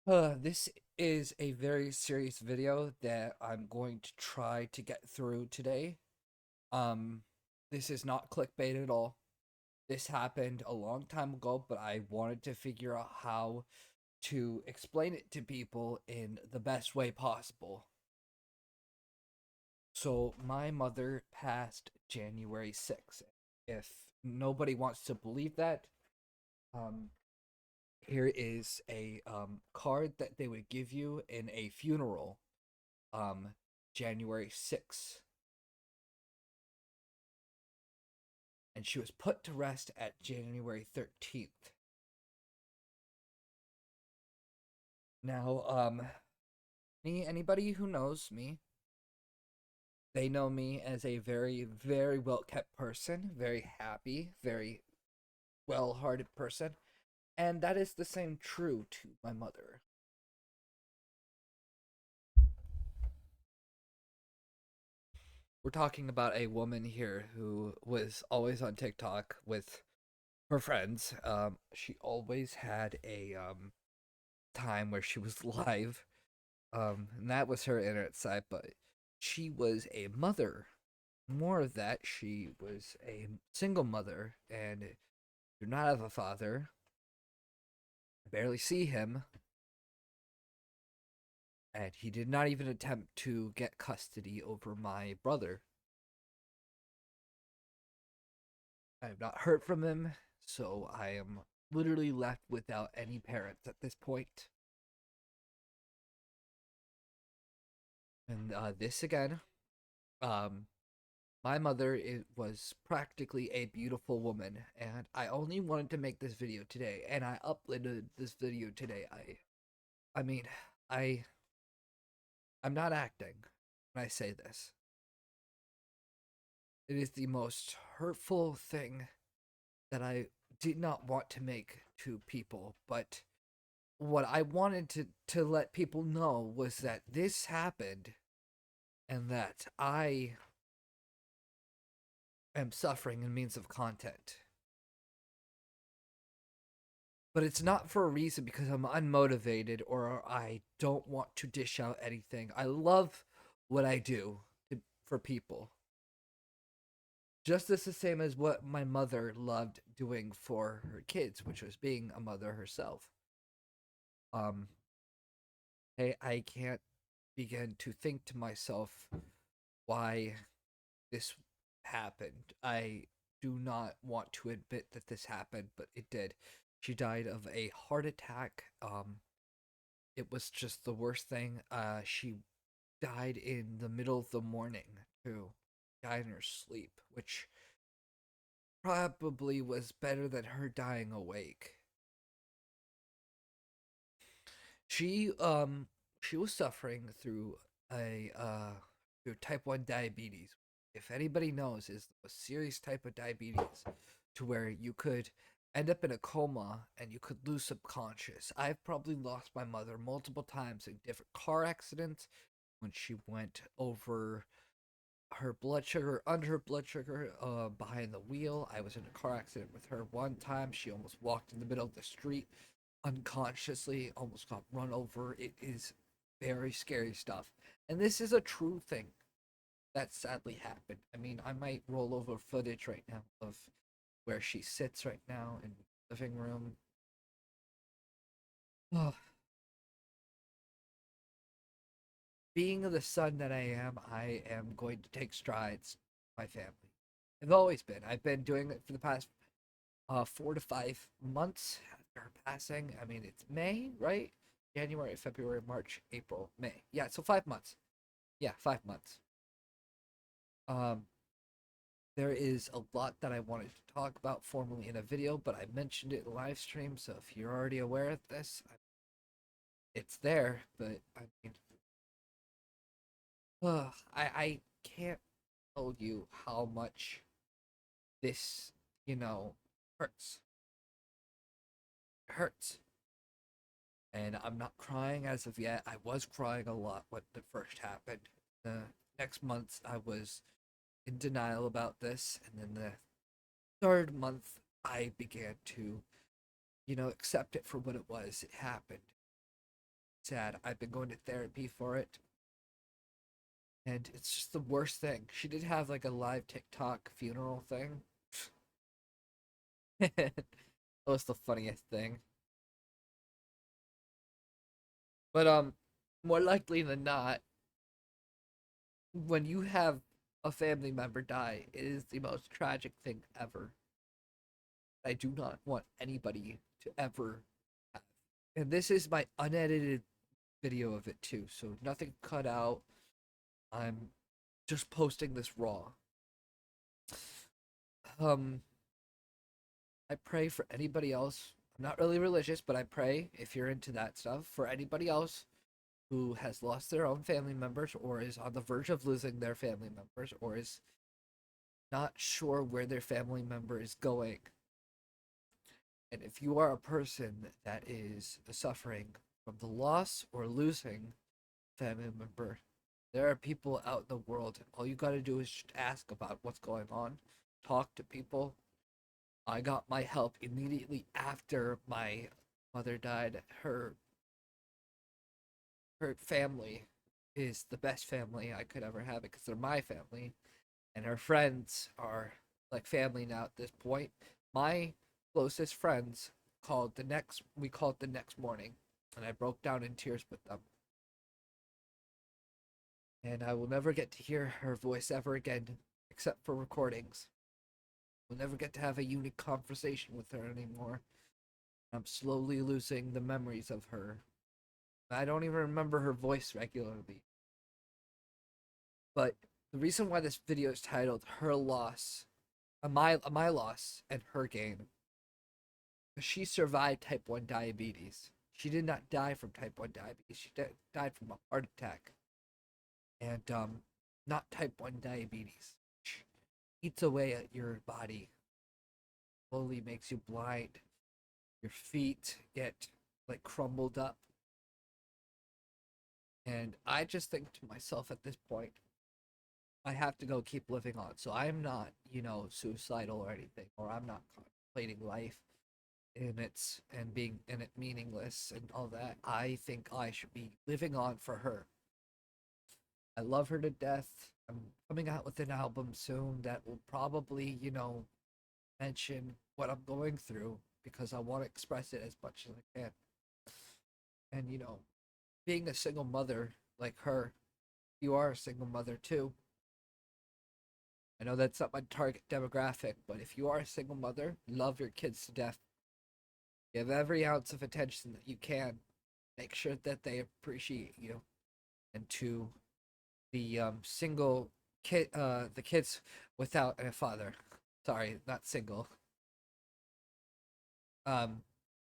This is a very serious video that I'm going to try to get through today. Um, this is not clickbait at all. This happened a long time ago, but I wanted to figure out how to explain it to people in the best way possible. So, my mother passed January 6th. If nobody wants to believe that, um, here is a card that they would give you in a funeral um January 6th, and she was put to rest at January 13th. Now, anybody who knows me, they know me as a very, very well kept person, very happy, very well hearted person, and that is the same true to my mother. We're talking about a woman here who was always on TikTok with her friends. She always had a time where she was live. And that was her internet side, but she was a mother. More of that, she was a single mother and do not have a father. I barely see him, and he did not even attempt to get custody over my brother. I have not heard from him, so I am literally left without any parents at this point. And this again, um, my mother was practically a beautiful woman, and I only wanted to make this video today, and I uploaded this video today. I mean, I, I'm not acting when I say this. It is the most hurtful thing that I did not want to make to people, but what I wanted to let people know was that this happened, and that I am suffering in means of content. But it's not for a reason because I'm unmotivated or I don't want to dish out anything. I love what I do for people. Just as the same as what my mother loved doing for her kids, which was being a mother herself. Um, I can't begin to think to myself why this happened. I do not want to admit that this happened, but it did. She died of a heart attack. It was just the worst thing. She died in the middle of the morning too. Died in her sleep, which probably was better than her dying awake. She she was suffering through a through type 1 diabetes. If anybody knows, is a serious type of diabetes to where you could end up in a coma and you could lose subconscious. I've probably lost my mother multiple times in different car accidents when she went over her blood sugar, under her blood sugar, behind the wheel. I was in a car accident with her one time. She almost walked in the middle of the street unconsciously, almost got run over. It is very scary stuff. And this is a true thing that sadly happened. I mean, I might roll over footage right now of where she sits right now in the living room. Oh, being the son that I am going to take strides with my family. I've always been. I've been doing it for the past 4 to 5 months after her passing. I mean, it's May, right? January, February, March, April, May. Yeah, so 5 months. Yeah, 5 months. Um, there is a lot that I wanted to talk about formally in a video, but I mentioned it in live stream. So if you're already aware of this, it's there. But I mean, I can't tell you how much this, you know, hurts. It hurts. And I'm not crying as of yet. I was crying a lot when it first happened. The next month, I was in denial about this, and then the third month, I began to, accept it for what it was. It happened. sad. I've been going to therapy for it, and it's just the worst thing. She did have like a live TikTok funeral thing. That was the funniest thing. But more likely than not, when you have a family member die, it is the most tragic thing ever. I do not want anybody to ever have. And this is my unedited video of it too, so nothing cut out. I'm just posting this raw. Um, I pray for anybody else. I'm not really religious, but I pray, if you're into that stuff, for anybody else who has lost their own family members or is on the verge of losing their family members or is not sure where their family member is going. And if you are a person that is suffering from the loss or losing family member, there are people out in the world. All you got to do is just ask about what's going on, talk to people. I got my help immediately after my mother died. Her family is the best family I could ever have because they're my family, and her friends are like family now at this point. My closest friends called the next morning, and I broke down in tears with them. And I will never get to hear her voice ever again, except for recordings. We'll never get to have a unique conversation with her anymore. I'm slowly losing the memories of her. I don't even remember her voice regularly. But the reason why this video is titled "Her Loss," my loss and her gain, she survived type 1 diabetes. She did not die from type 1 diabetes. She died from a heart attack. And not type 1 diabetes. Which eats away at your body. Slowly makes you blind. Your feet get like crumbled up. And I just think to myself at this point, I have to go keep living on. So I'm not, suicidal or anything, or I'm not contemplating life in its and being in it meaningless and all that. I think I should be living on for her. I love her to death. I'm coming out with an album soon that will probably, mention what I'm going through because I want to express it as much as I can. And, being a single mother like her, you are a single mother too. I know that's not my target demographic, but if you are a single mother, love your kids to death. Give every ounce of attention that you can. Make sure that they appreciate you. And to the single kid, the kids without a father. Sorry, not single. Um,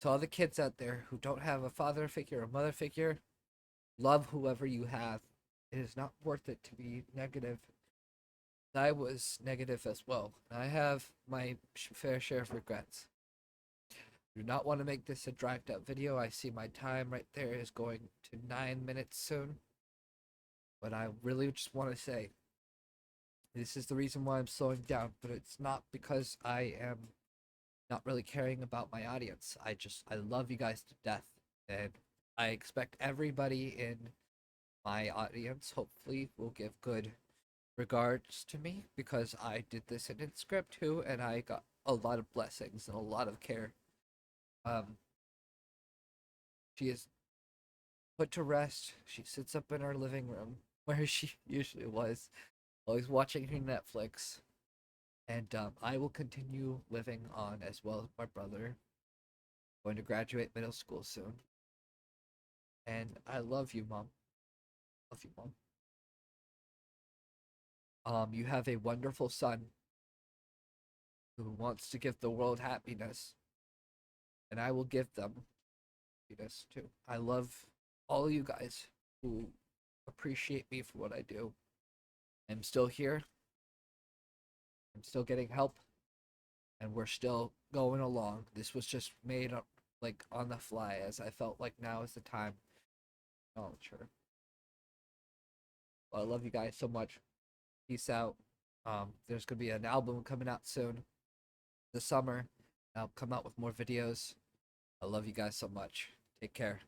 to all the kids out there who don't have a father figure or mother figure, love whoever you have. It is not worth it to be negative. I was negative as well. I have my fair share of regrets. Do not want to make this a dragged out video. I see my time right there is going to 9 minutes soon. But I really just want to say this is the reason why I'm slowing down, but it's not because I am not really caring about my audience. I love you guys to death, and I expect everybody in my audience hopefully will give good regards to me because I did this in script too, and I got a lot of blessings and a lot of care. Um, she is put to rest. She sits up in our living room where she usually was, always watching her Netflix. And I will continue living on as well as my brother. Going to graduate middle school soon. And I love you, Mom. Love you, Mom. You have a wonderful son who wants to give the world happiness, and I will give them happiness too. I love all of you guys who appreciate me for what I do. I'm still here. I'm still getting help, and we're still going along. This was just made up like on the fly, as I felt like now is the time. Oh, sure. Well, I love you guys so much. Peace out. There's gonna be an album coming out soon, this summer. I'll come out with more videos. I love you guys so much. Take care.